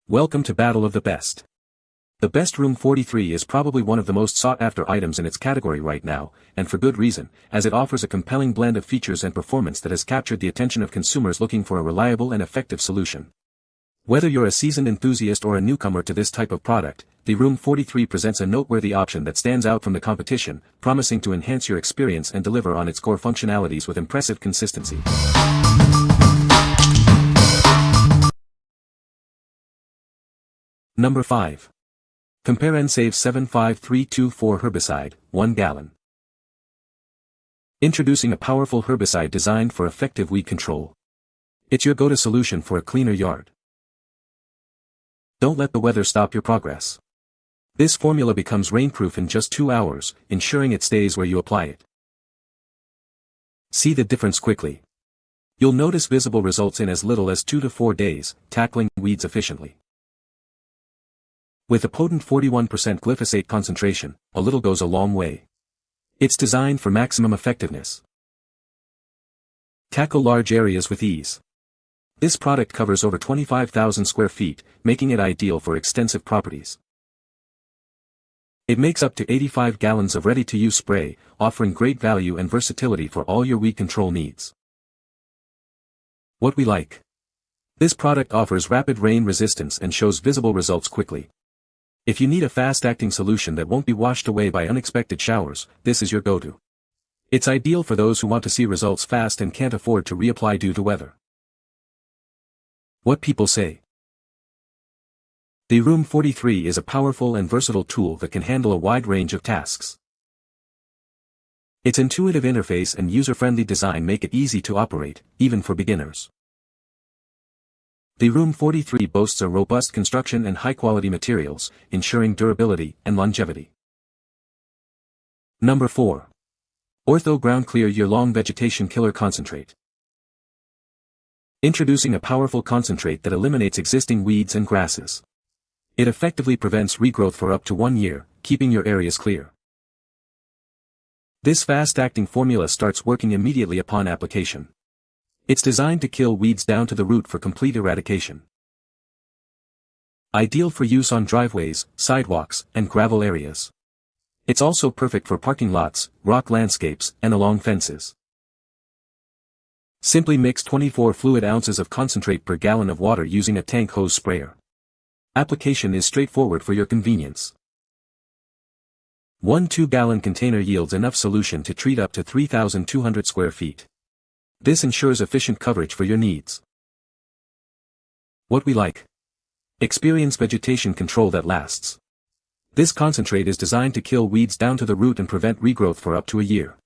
Welcome to Battle of the Best. The Best Room 43 is probably one of the most sought-after items in its category right now, and for good reason, as it offers a compelling blend of features and performance that has captured the attention of consumers looking for a reliable and effective solution. Whether you're a seasoned enthusiast or a newcomer to this type of product, the Room 43 presents a noteworthy option that stands out from the competition, promising to enhance your experience and deliver on its core functionalities with impressive consistency. Number 5. Compare and Save 75324 Herbicide, 1 gallon. Introducing a powerful herbicide designed for effective weed control. It's your go-to solution for a cleaner yard. Don't let the weather stop your progress. This formula becomes rainproof in just 2 hours, ensuring it stays where you apply it. See the difference quickly. You'll notice visible results in as little as 2 to 4 days, tackling weeds efficiently. With a potent 41% glyphosate concentration, a little goes a long way. It's designed for maximum effectiveness. Tackle large areas with ease. This product covers over 25,000 square feet, making it ideal for extensive properties. It makes up to 85 gallons of ready-to-use spray, offering great value and versatility for all your weed control needs. What we like. This product offers rapid rain resistance and shows visible results quickly. If you need a fast-acting solution that won't be washed away by unexpected showers, this is your go-to. It's ideal for those who want to see results fast and can't afford to reapply due to weather. What people say. The Room 43 is a powerful and versatile tool that can handle a wide range of tasks. Its intuitive interface and user-friendly design make it easy to operate, even for beginners. The Room 43 boasts a robust construction and high-quality materials, ensuring durability and longevity. Number 4. Ortho GroundClear Year-Long Vegetation Killer Concentrate. Introducing a powerful concentrate that eliminates existing weeds and grasses. It effectively prevents regrowth for up to 1 year, keeping your areas clear. This fast-acting formula starts working immediately upon application. It's designed to kill weeds down to the root for complete eradication. Ideal for use on driveways, sidewalks, and gravel areas. It's also perfect for parking lots, rock landscapes, and along fences. Simply mix 24 fluid ounces of concentrate per gallon of water using a tank hose sprayer. Application is straightforward for your convenience. One 2-gallon container yields enough solution to treat up to 3,200 square feet. This ensures efficient coverage for your needs. What we like. Experience vegetation control that lasts. This concentrate is designed to kill weeds down to the root and prevent regrowth for up to a year.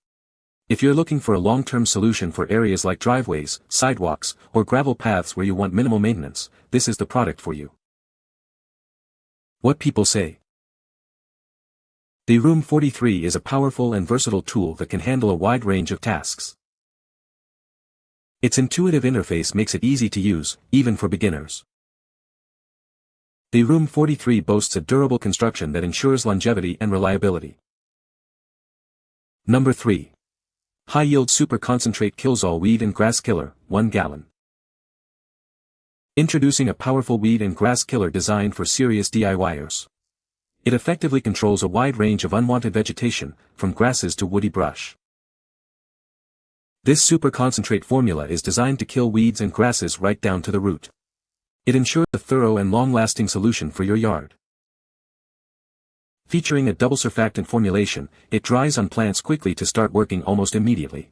If you're looking for a long-term solution for areas like driveways, sidewalks, or gravel paths where you want minimal maintenance, this is the product for you. What people say. The Room 43 is a powerful and versatile tool that can handle a wide range of tasks. Its intuitive interface makes it easy to use, even for beginners. The Room 43 boasts a durable construction that ensures longevity and reliability. Number 3. High-Yield Super Concentrate Killzall Weed and Grass Killer, 1 gallon. Introducing a powerful weed and grass killer designed for serious DIYers. It effectively controls a wide range of unwanted vegetation, from grasses to woody brush. This super concentrate formula is designed to kill weeds and grasses right down to the root. It ensures a thorough and long-lasting solution for your yard. Featuring a double surfactant formulation, it dries on plants quickly to start working almost immediately.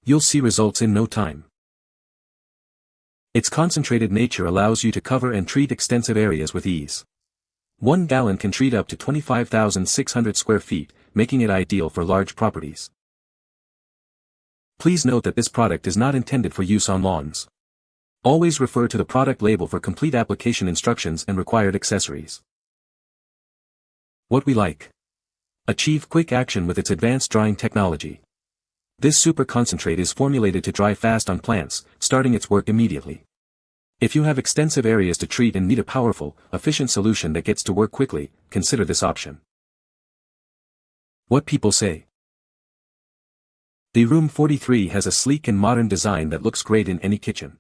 You'll see results in no time. Its concentrated nature allows you to cover and treat extensive areas with ease. 1 gallon can treat up to 25,600 square feet, making it ideal for large properties. Please note that this product is not intended for use on lawns. Always refer to the product label for complete application instructions and required accessories. What we like. Achieve quick action with its advanced drying technology. This super concentrate is formulated to dry fast on plants, starting its work immediately. If you have extensive areas to treat and need a powerful, efficient solution that gets to work quickly, consider this option. What people say. The Room 43 has a sleek and modern design that looks great in any kitchen.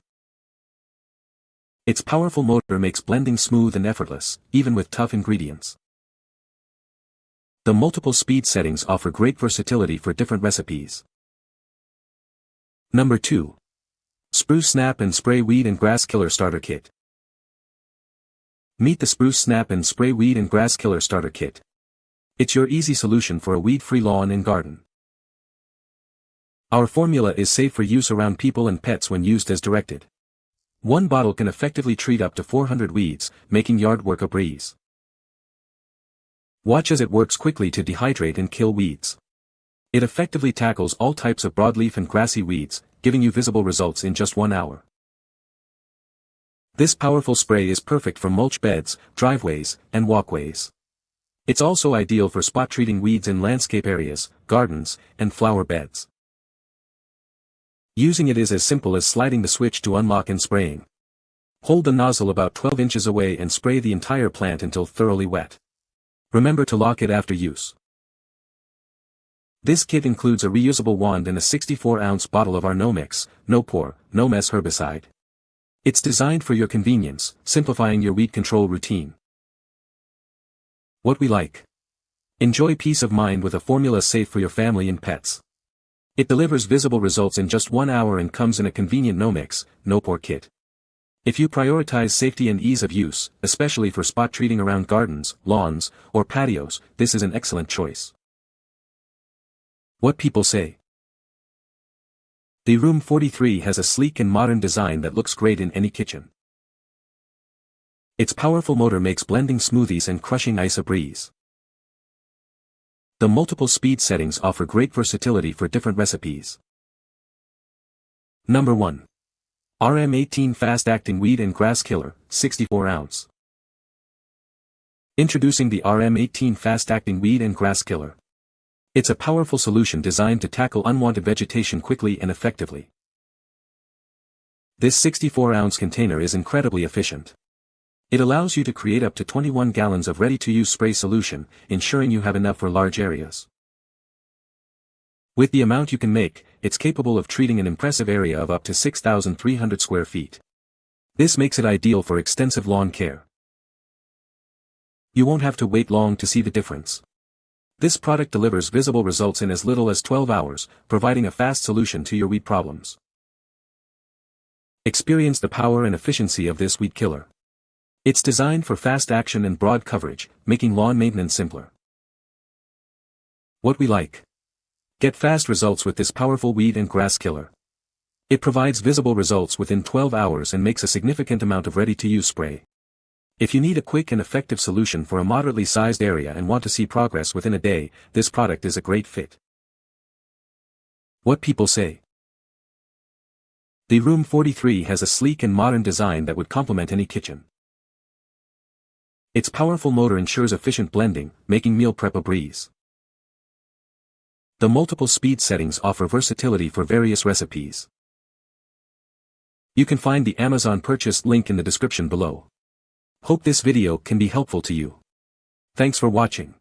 Its powerful motor makes blending smooth and effortless, even with tough ingredients. The multiple speed settings offer great versatility for different recipes. Number 2. Spruce Snap and Spray Weed and Grass Killer Starter Kit. Meet the Spruce Snap and Spray Weed and Grass Killer Starter Kit. It's your easy solution for a weed-free lawn and garden. Our formula is safe for use around people and pets when used as directed. One bottle can effectively treat up to 400 weeds, making yard work a breeze. Watch as it works quickly to dehydrate and kill weeds. It effectively tackles all types of broadleaf and grassy weeds, giving you visible results in just 1 hour. This powerful spray is perfect for mulch beds, driveways, and walkways. It's also ideal for spot treating weeds in landscape areas, gardens, and flower beds. Using it is as simple as sliding the switch to unlock and spraying. Hold the nozzle about 12 inches away and spray the entire plant until thoroughly wet. Remember to lock it after use. This kit includes a reusable wand and a 64-ounce bottle of our no-mix, no-pour, no-mess herbicide. It's designed for your convenience, simplifying your weed control routine. What we like. Enjoy peace of mind with a formula safe for your family and pets. It delivers visible results in just 1 hour and comes in a convenient no-mix, no-pour kit. If you prioritize safety and ease of use, especially for spot treating around gardens, lawns, or patios, this is an excellent choice. What people say. The Room 43 has a sleek and modern design that looks great in any kitchen. Its powerful motor makes blending smoothies and crushing ice a breeze. The multiple speed settings offer great versatility for different recipes. Number 1. RM18 Fast-Acting Weed and Grass Killer, 64 ounce. Introducing the RM18 Fast-Acting Weed and Grass Killer. It's a powerful solution designed to tackle unwanted vegetation quickly and effectively. This 64-ounce container is incredibly efficient. It allows you to create up to 21 gallons of ready-to-use spray solution, ensuring you have enough for large areas. With the amount you can make, it's capable of treating an impressive area of up to 6,300 square feet. This makes it ideal for extensive lawn care. You won't have to wait long to see the difference. This product delivers visible results in as little as 12 hours, providing a fast solution to your weed problems. Experience the power and efficiency of this weed killer. It's designed for fast action and broad coverage, making lawn maintenance simpler. What we like. Get fast results with this powerful weed and grass killer. It provides visible results within 12 hours and makes a significant amount of ready-to-use spray. If you need a quick and effective solution for a moderately sized area and want to see progress within a day, this product is a great fit. What people say. The Room 43 has a sleek and modern design that would complement any kitchen. Its powerful motor ensures efficient blending, making meal prep a breeze. The multiple speed settings offer versatility for various recipes. You can find the Amazon purchase link in the description below. Hope this video can be helpful to you. Thanks for watching.